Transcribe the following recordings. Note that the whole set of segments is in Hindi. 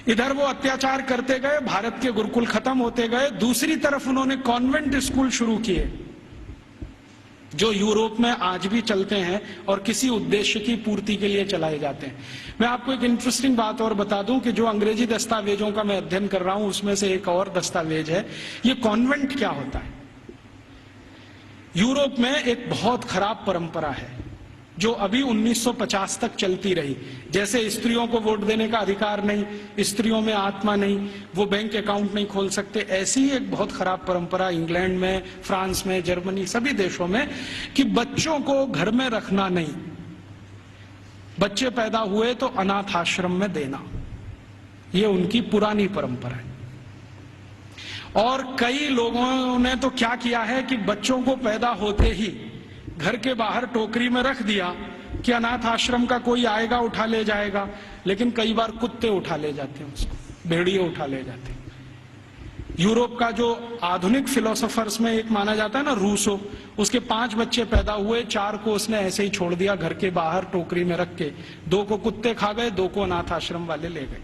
इधर वो अत्याचार करते गए, भारत के गुरुकुल खत्म होते गए, दूसरी तरफ उन्होंने कॉन्वेंट स्कूल शुरू किए जो यूरोप में आज भी चलते हैं और किसी उद्देश्य की पूर्ति के लिए चलाए जाते हैं। मैं आपको एक इंटरेस्टिंग बात और बता दूं कि जो अंग्रेजी दस्तावेजों का मैं अध्ययन कर रहा हूं उसमें से एक और दस्तावेज है, ये कॉन्वेंट क्या होता है। यूरोप में एक बहुत खराब परंपरा है जो अभी 1950 तक चलती रही। जैसे स्त्रियों को वोट देने का अधिकार नहीं, स्त्रियों में आत्मा नहीं, वो बैंक अकाउंट नहीं खोल सकते, ऐसी ही एक बहुत खराब परंपरा इंग्लैंड में, फ्रांस में, जर्मनी, सभी देशों में, कि बच्चों को घर में रखना नहीं, बच्चे पैदा हुए तो अनाथ आश्रम में देना, ये उनकी पुरानी परंपरा है। और कई लोगों ने तो क्या किया है कि बच्चों को पैदा होते ही घर के बाहर टोकरी में रख दिया कि अनाथ आश्रम का कोई आएगा उठा ले जाएगा, लेकिन कई बार कुत्ते उठा ले जाते हैं उसको, भेड़िए उठा ले जाते हैं। यूरोप का जो आधुनिक फिलोसोफर्स में एक माना जाता है ना, रूसो, उसके 5 बच्चे पैदा हुए, 4 को उसने ऐसे ही छोड़ दिया घर के बाहर टोकरी में रख के, 2 को कुत्ते खा गए, 2 को अनाथ आश्रम वाले ले गए।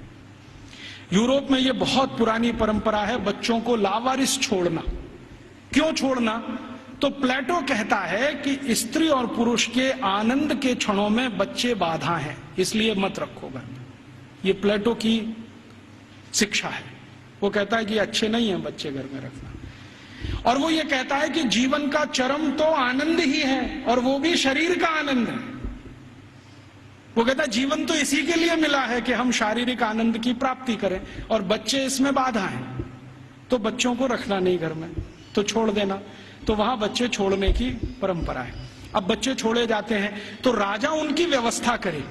यूरोप में ये बहुत पुरानी परंपरा है बच्चों को लावारिस छोड़ना। क्यों छोड़ना? तो प्लेटो कहता है कि स्त्री और पुरुष के आनंद के क्षणों में बच्चे बाधा हैं, इसलिए मत रखो घर में। ये प्लेटो की शिक्षा है। वो कहता है कि अच्छे नहीं है बच्चे घर में रखना। और वो ये कहता है कि जीवन का चरम तो आनंद ही है, और वो भी शरीर का आनंद है। वो कहता है जीवन तो इसी के लिए मिला है कि हम शारीरिक आनंद की प्राप्ति करें, और बच्चे इसमें बाधा हैं, तो बच्चों को रखना नहीं घर में, तो छोड़ देना। तो वहां बच्चे छोड़ने की परंपरा है। अब बच्चे छोड़े जाते हैं तो राजा उनकी व्यवस्था करे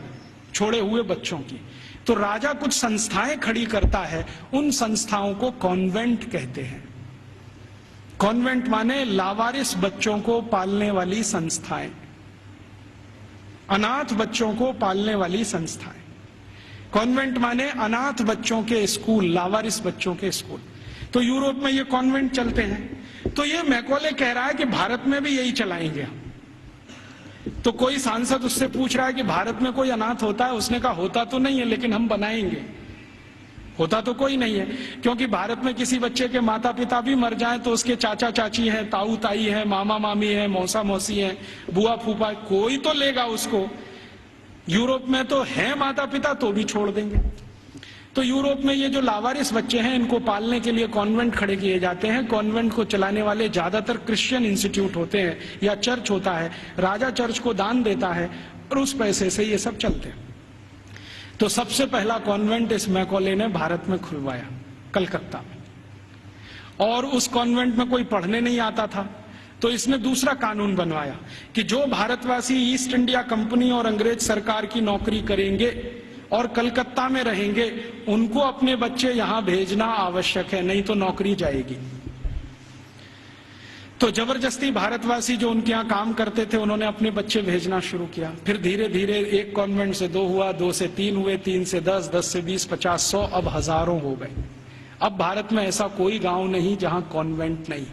छोड़े हुए बच्चों की। तो राजा कुछ संस्थाएं खड़ी करता है, उन संस्थाओं को कॉन्वेंट कहते हैं। कॉन्वेंट माने लावारिस बच्चों को पालने वाली संस्थाएं, अनाथ बच्चों को पालने वाली संस्थाएं। कॉन्वेंट माने अनाथ बच्चों के स्कूल, लावारिस बच्चों के स्कूल। तो यूरोप में ये कॉन्वेंट चलते हैं। तो ये मैकॉले कह रहा है कि भारत में भी यही चलाएंगे। तो कोई सांसद उससे पूछ रहा है कि भारत में कोई अनाथ होता है? उसने कहा होता तो नहीं है, लेकिन हम बनाएंगे। होता तो कोई नहीं है, क्योंकि भारत में किसी बच्चे के माता पिता भी मर जाएं तो उसके चाचा चाची हैं, ताऊ ताई हैं, मामा मामी हैं, मौसा मौसी हैं, बुआ फूफा, कोई तो लेगा उसको। यूरोप में तो है माता पिता, तो भी छोड़ देंगे। तो यूरोप में ये जो लावारिस बच्चे हैं, इनको पालने के लिए कॉन्वेंट खड़े किए जाते हैं। कॉन्वेंट को चलाने वाले ज्यादातर क्रिश्चियन इंस्टीट्यूट होते हैं या चर्च होता है। राजा चर्च को दान देता है और उस पैसे से ये सब चलते हैं। तो सबसे पहला कॉन्वेंट इस मैकॉले ने भारत में खुलवाया, कलकत्ता में। और उस कॉन्वेंट में कोई पढ़ने नहीं आता था, तो इसने दूसरा कानून बनवाया कि जो भारतवासी ईस्ट इंडिया कंपनी और अंग्रेज सरकार की नौकरी करेंगे और कलकत्ता में रहेंगे, उनको अपने बच्चे यहां भेजना आवश्यक है, नहीं तो नौकरी जाएगी। तो जबरदस्ती भारतवासी जो उनके यहाँ काम करते थे, उन्होंने अपने बच्चे भेजना शुरू किया। फिर धीरे धीरे एक कॉन्वेंट से 2 हुआ, 2 से 3 हुए, 3 से 10, 10 से 20, 50, 100, अब हजारों हो गए। अब भारत में ऐसा कोई गांव नहीं जहां कॉन्वेंट नहीं।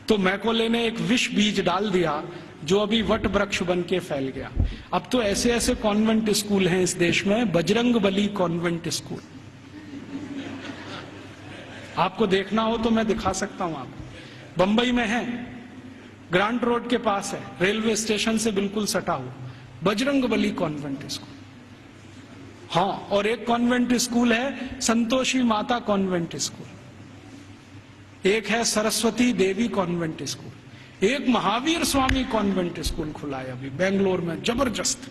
तो मैकॉले ने एक विष बीज डाल दिया जो अभी वट वृक्ष बन के फैल गया। अब तो ऐसे ऐसे कॉन्वेंट स्कूल हैं इस देश में, बजरंगबली कॉन्वेंट स्कूल। आपको देखना हो तो मैं दिखा सकता हूं आपको। बंबई में है, ग्रांट रोड के पास है, रेलवे स्टेशन से बिल्कुल सटा हुआ, बजरंगबली कॉन्वेंट स्कूल। हाँ, और एक कॉन्वेंट स्कूल है संतोषी माता कॉन्वेंट स्कूल, एक है सरस्वती देवी कॉन्वेंट स्कूल, एक महावीर स्वामी कॉन्वेंट स्कूल खुला है अभी बेंगलोर में, जबरदस्त।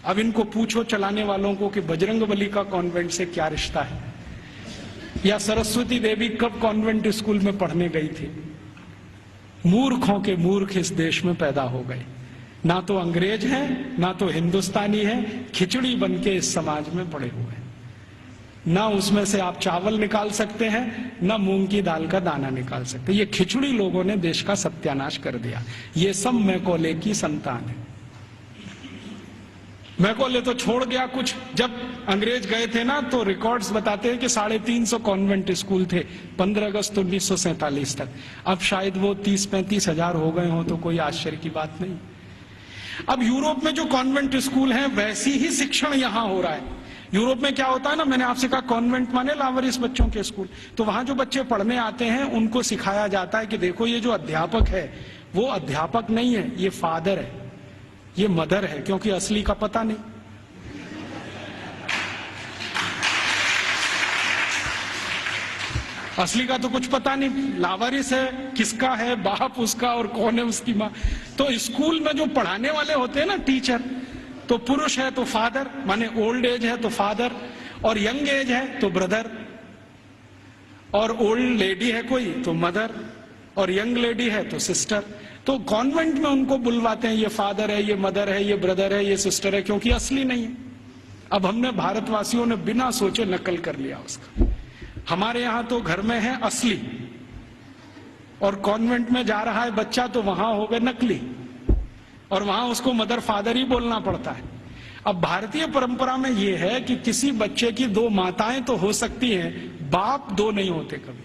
अब इनको पूछो चलाने वालों को कि बजरंगबली का कॉन्वेंट से क्या रिश्ता है, या सरस्वती देवी कब कॉन्वेंट स्कूल में पढ़ने गई थी। मूर्खों के मूर्ख इस देश में पैदा हो गए, ना तो अंग्रेज हैं ना तो हिंदुस्तानी हैं, खिचड़ी बन के इस समाज में पड़े हुए हैं। ना उसमें से आप चावल निकाल सकते हैं, ना मूंग की दाल का दाना निकाल सकते। ये खिचड़ी लोगों ने देश का सत्यानाश कर दिया। ये सब मैकॉले की संतान है। मैकॉले तो छोड़ गया कुछ। जब अंग्रेज गए थे ना, तो रिकॉर्ड्स बताते हैं कि 350 कॉन्वेंट स्कूल थे 15 अगस्त 1947 तक। अब शायद वो 30-35 हजार हो गए हों, तो कोई आश्चर्य की बात नहीं। अब यूरोप में जो कॉन्वेंट स्कूल हैं, वैसी ही शिक्षण यहां हो रहा है, यूरोप में क्या होता है ना, मैंने आपसे कहा कॉन्वेंट माने लावारिस बच्चों के स्कूल, तो वहां जो बच्चे पढ़ने आते हैं उनको सिखाया जाता है कि देखो ये जो अध्यापक है वो अध्यापक नहीं है, ये फादर है, ये मदर है, क्योंकि असली का पता नहीं। असली का तो कुछ पता नहीं, लावारिस है, किसका है बाप उसका और कौन है उसकी माँ। तो स्कूल में जो पढ़ाने वाले होते हैं ना टीचर, तो पुरुष है तो फादर माने ओल्ड एज है तो फादर, और यंग एज है तो ब्रदर, और ओल्ड लेडी है कोई तो मदर, और यंग लेडी है तो सिस्टर। तो कॉन्वेंट में उनको बुलवाते हैं ये फादर है, ये मदर है, ये ब्रदर है, ये सिस्टर है, क्योंकि असली नहीं है। अब हमने भारतवासियों ने बिना सोचे नकल कर लिया उसका। हमारे यहां तो घर में है असली, और कॉन्वेंट में जा रहा है बच्चा तो वहां हो गए नकली, और वहां उसको मदर फादर ही बोलना पड़ता है। अब भारतीय परंपरा में यह है कि किसी बच्चे की दो माताएं तो हो सकती हैं, बाप दो नहीं होते कभी।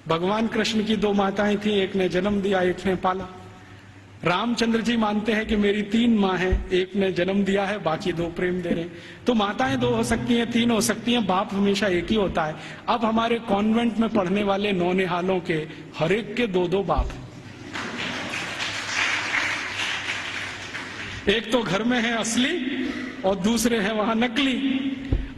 भगवान कृष्ण की दो माताएं थी, एक ने जन्म दिया, एक ने पाला। रामचंद्र जी मानते हैं कि मेरी तीन माँ हैं, एक ने जन्म दिया है, बाकी दो प्रेम दे रहे हैं। तो माताएं दो हो सकती हैं, तीन हो सकती हैं, बाप हमेशा एक ही होता है। अब हमारे कॉन्वेंट में पढ़ने वाले नौनिहालों के हर एक के दो दो बाप हैं। एक तो घर में है असली और दूसरे हैं वहां नकली।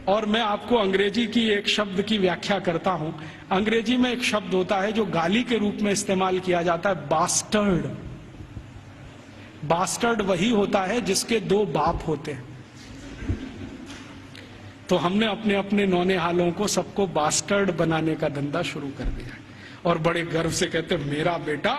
और मैं आपको अंग्रेजी की एक शब्द की व्याख्या करता हूं। अंग्रेजी में एक शब्द होता है जो गाली के रूप में इस्तेमाल किया जाता है, बास्टर्ड। बास्टर्ड वही होता है जिसके दो बाप होते हैं। तो हमने अपने अपने नौनिहालों को सबको बास्टर्ड बनाने का धंधा शुरू कर दिया है, और बड़े गर्व से कहते हैं मेरा बेटा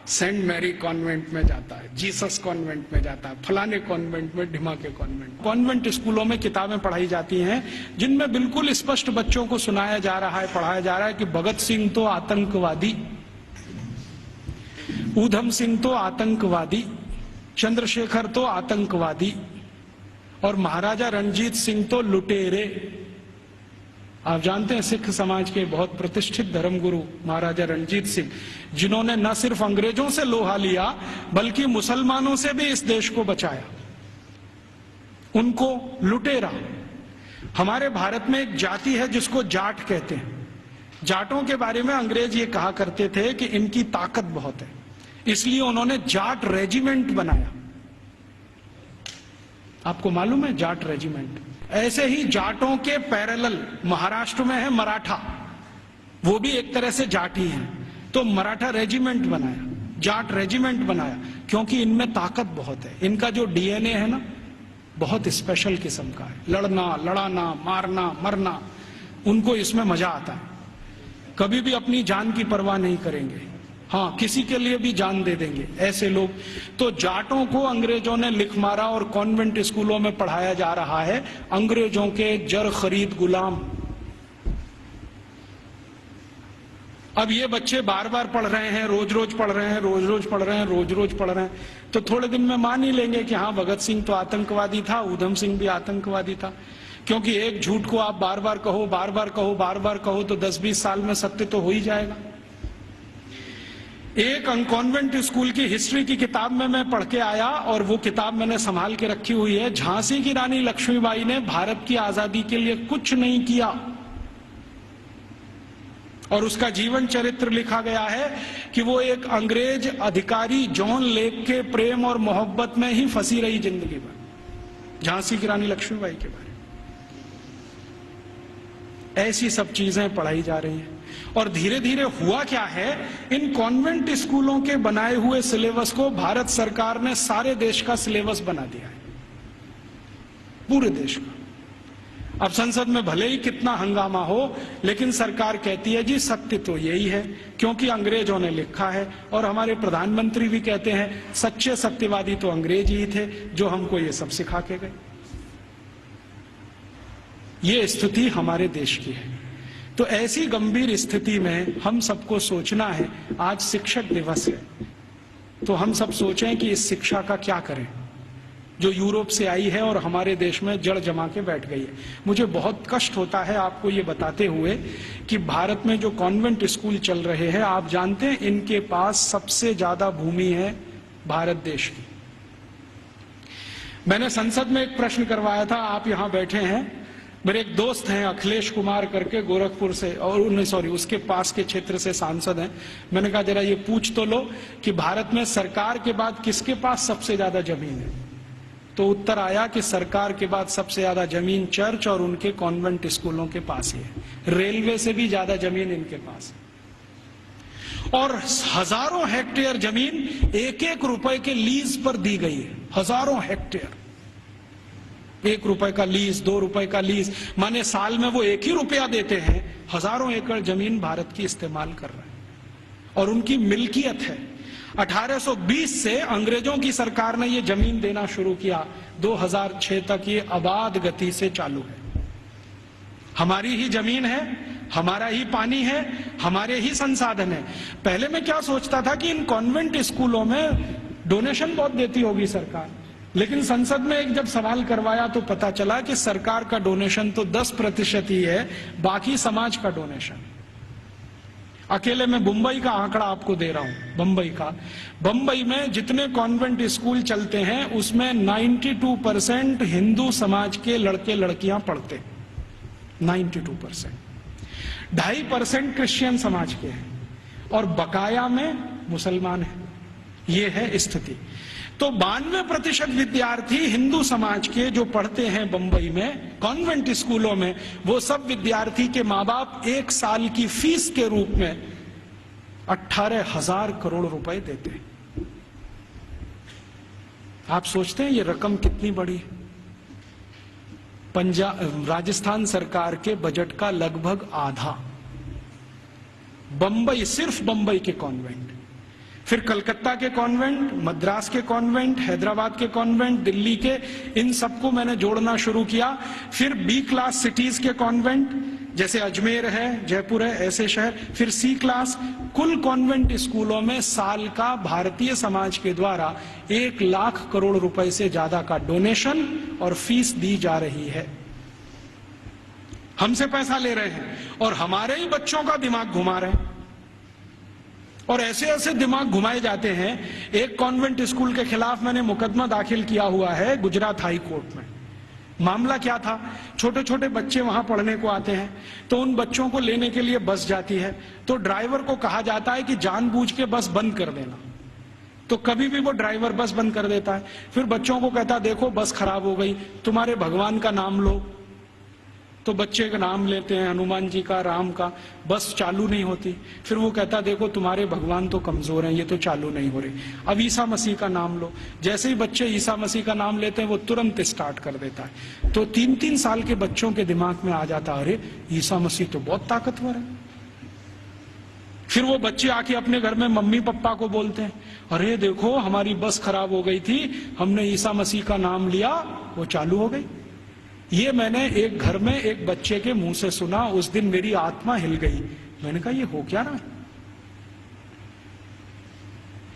सेंट मैरी कॉन्वेंट में जाता है, जीसस कॉन्वेंट में जाता है, फलाने कॉन्वेंट में, ढिमाके कॉन्वेंट। कॉन्वेंट स्कूलों में किताबें पढ़ाई जाती हैं जिनमें बिल्कुल स्पष्ट बच्चों को सुनाया जा रहा है, पढ़ाया जा रहा है कि भगत सिंह तो आतंकवादी, ऊधम सिंह तो आतंकवादी, चंद्रशेखर तो आतंकवादी, और महाराजा रणजीत सिंह तो लुटेरे। आप जानते हैं सिख समाज के बहुत प्रतिष्ठित धर्मगुरु महाराजा रणजीत सिंह, जिन्होंने न सिर्फ अंग्रेजों से लोहा लिया बल्कि मुसलमानों से भी इस देश को बचाया, उनको लुटेरा। हमारे भारत में एक जाति है जिसको जाट कहते हैं। जाटों के बारे में अंग्रेज ये कहा करते थे कि इनकी ताकत बहुत है, इसलिए उन्होंने जाट रेजिमेंट बनाया। आपको मालूम है जाट रेजिमेंट? ऐसे ही जाटों के पैरेलल महाराष्ट्र में है मराठा, वो भी एक तरह से जाट ही है। तो मराठा रेजिमेंट बनाया, जाट रेजिमेंट बनाया, क्योंकि इनमें ताकत बहुत है। इनका जो डीएनए है ना, बहुत स्पेशल किस्म का है। लड़ना, लड़ाना, मारना, मरना, उनको इसमें मजा आता है। कभी भी अपनी जान की परवाह नहीं करेंगे, हाँ किसी के लिए भी जान दे देंगे, ऐसे लोग। तो जाटों को अंग्रेजों ने लिख मारा और कॉन्वेंट स्कूलों में पढ़ाया जा रहा है अंग्रेजों के जर खरीद गुलाम। अब ये बच्चे बार बार पढ़ रहे हैं, रोज रोज पढ़ रहे हैं, रोज रोज पढ़ रहे हैं, रोज रोज पढ़ रहे हैं, तो थोड़े दिन में मान ही लेंगे कि हाँ भगत सिंह तो आतंकवादी था, ऊधम सिंह भी आतंकवादी था। क्योंकि एक झूठ को आप बार बार कहो, बार बार कहो, बार बार कहो, तो 10-20 साल में सत्य तो हो ही जाएगा। एक कॉन्वेंट स्कूल की हिस्ट्री की किताब में मैं पढ़ के आया, और वो किताब मैंने संभाल के रखी हुई है। झांसी की रानी लक्ष्मीबाई ने भारत की आजादी के लिए कुछ नहीं किया, और उसका जीवन चरित्र लिखा गया है कि वो एक अंग्रेज अधिकारी जॉन लेक के प्रेम और मोहब्बत में ही फंसी रही जिंदगी भर। झांसी की रानी लक्ष्मीबाई के बारे में ऐसी सब चीजें पढ़ाई जा रही हैं। और धीरे धीरे हुआ क्या है, इन कॉन्वेंट स्कूलों के बनाए हुए सिलेबस को भारत सरकार ने सारे देश का सिलेबस बना दिया है, पूरे देश का। अब संसद में भले ही कितना हंगामा हो, लेकिन सरकार कहती है जी सत्य तो यही है, क्योंकि अंग्रेजों ने लिखा है। और हमारे प्रधानमंत्री भी कहते हैं सच्चे सत्यवादी तो अंग्रेज ही थे जो हमको ये सब सिखा के गए। ये स्थिति हमारे देश की है। तो ऐसी गंभीर स्थिति में हम सबको सोचना है, आज शिक्षक दिवस है, तो हम सब सोचें कि इस शिक्षा का क्या करें जो यूरोप से आई है और हमारे देश में जड़ जमा के बैठ गई है। मुझे बहुत कष्ट होता है आपको ये बताते हुए कि भारत में जो कॉन्वेंट स्कूल चल रहे हैं, आप जानते हैं इनके पास सबसे ज्यादा भूमि है भारत देश की। मैंने संसद में एक प्रश्न करवाया था, आप यहां बैठे हैं, मेरे एक दोस्त हैं अखिलेश कुमार करके गोरखपुर से, और सॉरी उसके पास के क्षेत्र से सांसद हैं। मैंने कहा जरा ये पूछ तो लो कि भारत में सरकार के बाद किसके पास सबसे ज्यादा जमीन है। तो उत्तर आया कि सरकार के बाद सबसे ज्यादा जमीन चर्च और उनके कॉन्वेंट स्कूलों के पास ही है। रेलवे से भी ज्यादा जमीन इनके पास है। और हजारों हेक्टेयर जमीन एक एक रुपए के लीज पर दी गई है। हजारों हेक्टेयर, 1 रुपए का लीज, 2 रुपए का लीज, माने साल में वो 1 ही रुपया देते हैं। हजारों एकड़ जमीन भारत की इस्तेमाल कर रहे हैं और उनकी मिल्कियत है। 1820 से अंग्रेजों की सरकार ने ये जमीन देना शुरू किया, 2006 तक ये अबाध गति से चालू है। हमारी ही जमीन है, हमारा ही पानी है, हमारे ही संसाधन है। पहले मैं क्या सोचता था कि इन कॉन्वेंट स्कूलों में डोनेशन बहुत देती होगी सरकार, लेकिन संसद में एक जब सवाल करवाया तो पता चला कि सरकार का डोनेशन तो 10% ही है, बाकी समाज का डोनेशन। अकेले मैं मुंबई का आंकड़ा आपको दे रहा हूं। बंबई में जितने कॉन्वेंट स्कूल चलते हैं उसमें 92% हिंदू समाज के लड़के लड़कियां पढ़ते, 92%। 2.5% क्रिश्चियन समाज के हैं और बकाया में मुसलमान हैं। ये है स्थिति। तो 92% विद्यार्थी हिंदू समाज के जो पढ़ते हैं बंबई में कॉन्वेंट स्कूलों में, वो सब विद्यार्थी के मां बाप 1 साल की फीस के रूप में 18,000 करोड़ रुपए देते हैं। आप सोचते हैं ये रकम कितनी बड़ी है? राजस्थान सरकार के बजट का लगभग आधा बंबई, सिर्फ बंबई के कॉन्वेंट, फिर कलकत्ता के कॉन्वेंट, मद्रास के कॉन्वेंट, हैदराबाद के कॉन्वेंट, दिल्ली के, इन सबको मैंने जोड़ना शुरू किया। फिर B क्लास सिटीज के कॉन्वेंट जैसे अजमेर है, जयपुर है, ऐसे शहर, फिर C क्लास। कुल कॉन्वेंट स्कूलों में साल का भारतीय समाज के द्वारा 1 लाख करोड़ रुपए से ज्यादा का डोनेशन और फीस दी जा रही है। हमसे पैसा ले रहे हैं और हमारे ही बच्चों का दिमाग घुमा रहे हैं। और ऐसे ऐसे दिमाग घुमाए जाते हैं। एक कॉन्वेंट स्कूल के खिलाफ मैंने मुकदमा दाखिल किया हुआ है गुजरात हाई कोर्ट में। मामला क्या था, छोटे छोटे बच्चे वहां पढ़ने को आते हैं, तो उन बच्चों को लेने के लिए बस जाती है, तो ड्राइवर को कहा जाता है कि जानबूझ के बस बंद कर देना। तो कभी भी वो ड्राइवर बस बंद कर देता है। फिर बच्चों को कहता, देखो बस खराब हो गई, तुम्हारे भगवान का नाम लो। तो बच्चे का नाम लेते हैं, हनुमान जी का, राम का, बस चालू नहीं होती। फिर वो कहता, देखो तुम्हारे भगवान तो कमजोर हैं, ये तो चालू नहीं हो रही, अब ईसा मसीह का नाम लो। जैसे ही बच्चे ईसा मसीह का नाम लेते हैं वो तुरंत स्टार्ट कर देता है। तो 3-3 साल के बच्चों के दिमाग में आ जाता, अरे ईसा मसीह तो बहुत ताकतवर है। फिर वो बच्चे आके अपने घर में मम्मी पापा को बोलते हैं, अरे देखो हमारी बस खराब हो गई थी, हमने ईसा मसीह का नाम लिया, वो चालू हो गई। ये मैंने एक घर में एक बच्चे के मुंह से सुना, उस दिन मेरी आत्मा हिल गई। मैंने कहा ये हो क्या रहा है?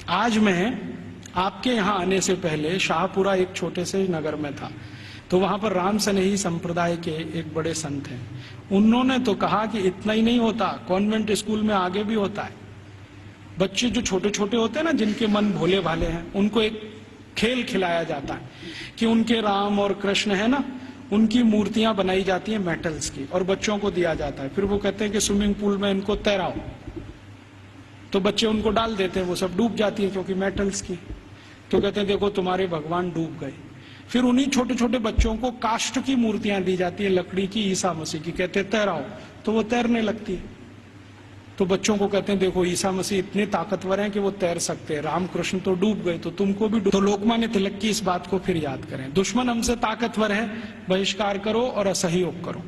आज मैं आपके यहां आने से पहले शाहपुरा एक छोटे से नगर में था, तो वहां पर राम सनेही संप्रदाय के एक बड़े संत हैं। उन्होंने तो कहा कि इतना ही नहीं होता, कॉन्वेंट स्कूल में आगे भी होता है। बच्चे जो छोटे छोटे होते हैं ना, जिनके मन भोले भाले हैं, उनको एक खेल खिलाया जाता है कि उनके राम और कृष्ण है ना, उनकी मूर्तियां बनाई जाती हैं मेटल्स की और बच्चों को दिया जाता है। फिर वो कहते हैं कि स्विमिंग पूल में इनको तैराओ, तो बच्चे उनको डाल देते हैं, वो सब डूब जाती है क्योंकि मेटल्स की। तो कहते हैं देखो तुम्हारे भगवान डूब गए। फिर उन्हीं छोटे छोटे बच्चों को काष्ठ की मूर्तियां दी जाती है, लकड़ी की, ईसा मसीह की, कहते हैं तैराओ, तो वो तैरने लगती है। तो बच्चों को कहते हैं देखो ईसा मसीह इतने ताकतवर हैं कि वो तैर सकते हैं, रामकृष्ण तो डूब गए, तो तुमको भी। तो लोकमान्य तिलक की इस बात को फिर याद करें, दुश्मन हमसे ताकतवर है, बहिष्कार करो और असहयोग करो।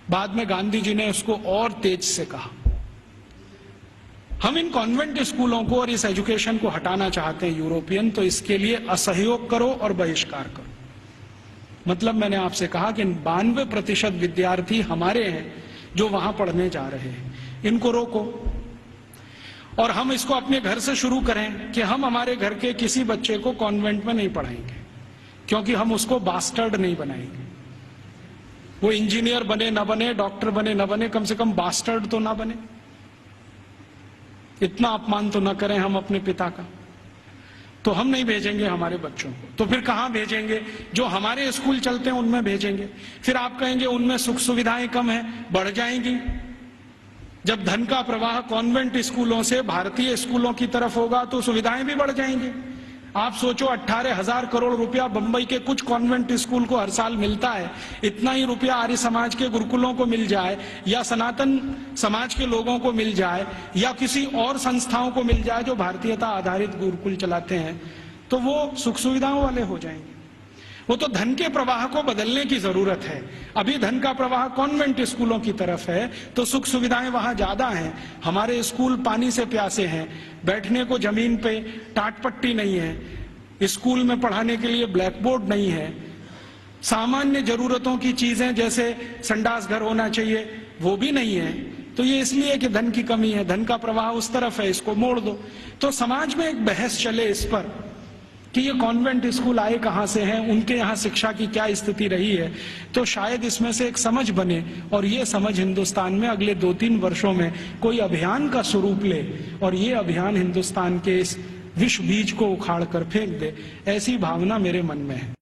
बाद में गांधी जी ने उसको और तेज से कहा। हम इन कॉन्वेंट स्कूलों को और इस एजुकेशन को हटाना चाहते हैं यूरोपियन, तो इसके लिए असहयोग करो और बहिष्कार करो। मतलब मैंने आपसे कहा कि 92% विद्यार्थी हमारे हैं जो वहां पढ़ने जा रहे हैं, इनको रोको। और हम इसको अपने घर से शुरू करें कि हम हमारे घर के किसी बच्चे को कॉन्वेंट में नहीं पढ़ाएंगे, क्योंकि हम उसको बास्टर्ड नहीं बनाएंगे। वो इंजीनियर बने ना बने, डॉक्टर बने ना बने, कम से कम बास्टर्ड तो ना बने। इतना अपमान तो ना करें हम अपने पिता का। तो हम नहीं भेजेंगे हमारे बच्चों को, तो फिर कहां भेजेंगे? जो हमारे स्कूल चलते हैं उनमें भेजेंगे। फिर आप कहेंगे उनमें सुख सुविधाएं कम है, बढ़ जाएंगी। जब धन का प्रवाह कॉन्वेंट स्कूलों से भारतीय स्कूलों की तरफ होगा तो सुविधाएं भी बढ़ जाएंगी। आप सोचो 18,000 करोड़ रुपया बंबई के कुछ कॉन्वेंट स्कूल को हर साल मिलता है, इतना ही रुपया आर्य समाज के गुरुकुलों को मिल जाए या सनातन समाज के लोगों को मिल जाए या किसी और संस्थाओं को मिल जाए जो भारतीयता आधारित गुरुकुल चलाते हैं, तो वो सुख सुविधाओं वाले हो जाएंगे। वो तो धन के प्रवाह को बदलने की जरूरत है। अभी धन का प्रवाह कॉन्वेंट स्कूलों की तरफ है तो सुख सुविधाएं वहां ज्यादा हैं। हमारे स्कूल पानी से प्यासे हैं, बैठने को जमीन पे टाट पट्टी नहीं है, स्कूल में पढ़ाने के लिए ब्लैक बोर्ड नहीं है, सामान्य जरूरतों की चीजें जैसे संडास घर होना चाहिए वो भी नहीं है। तो ये इसलिए कि धन की कमी है, धन का प्रवाह उस तरफ है, इसको मोड़ दो। तो समाज में एक बहस चले इस पर कि ये कॉन्वेंट स्कूल आए कहां से हैं, उनके यहाँ शिक्षा की क्या स्थिति रही है, तो शायद इसमें से एक समझ बने और ये समझ हिंदुस्तान में अगले 2-3 वर्षों में कोई अभियान का स्वरूप ले और ये अभियान हिंदुस्तान के इस विष बीज को उखाड़ कर फेंक दे, ऐसी भावना मेरे मन में है।